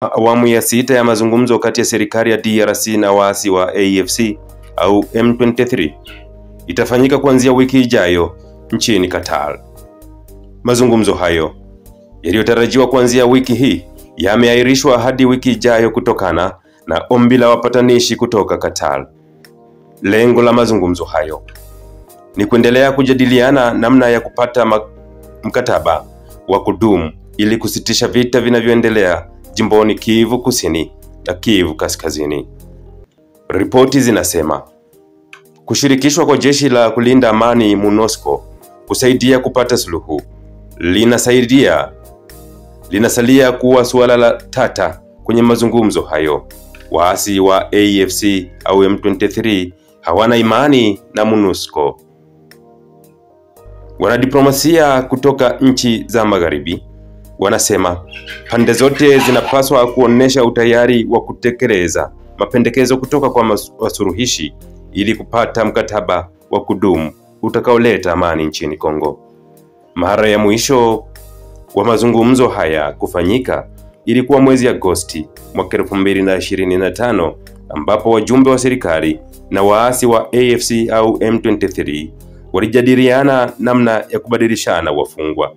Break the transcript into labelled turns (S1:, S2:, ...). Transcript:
S1: Awamu ya 6 ya mazungumzo kati ya serikali ya DRC na waasi wa AFC au M23 itafanyika kuanzia wiki ijayo nchini Qatar. Mazungumzo hayo yaliyotarajiwa kuanzia wiki hii yameahirishwa hadi wiki ijayo kutokana na ombi la wapatanishi kutoka Qatar. Lengo la mazungumzo hayo ni kuendelea kujadiliana namna ya kupata mkataba wa kudumu ili kusitisha vita vinavyoendelea jimboni Kivu Kusini na Kivu Kaskazini. Ripoti zinasema kushirikishwa kwa jeshi la kulinda amani MONUSCO kusaidia kupata suluhu linasalia kuwa suala la tata kwenye mazungumzo hayo. Waasi wa AFC au M23 hawana imani na MONUSCO. Wanadiplomasia kutoka nchi za magharibi wanasema pande zote zinapaswa kuonesha utayari wa kutekeleza mapendekezo kutoka kwa wasuluhishi ili kupata mkataba wa kudumu utakaoleta amani nchini Kongo. Mara ya mwisho wa mazungumzo haya kufanyika ilikuwa mwezi Agosti mwaka 2025 ambapo wajumbe wa serikali na waasi wa AFC au M23 walijadiliana namna ya kubadilishana wafungwa.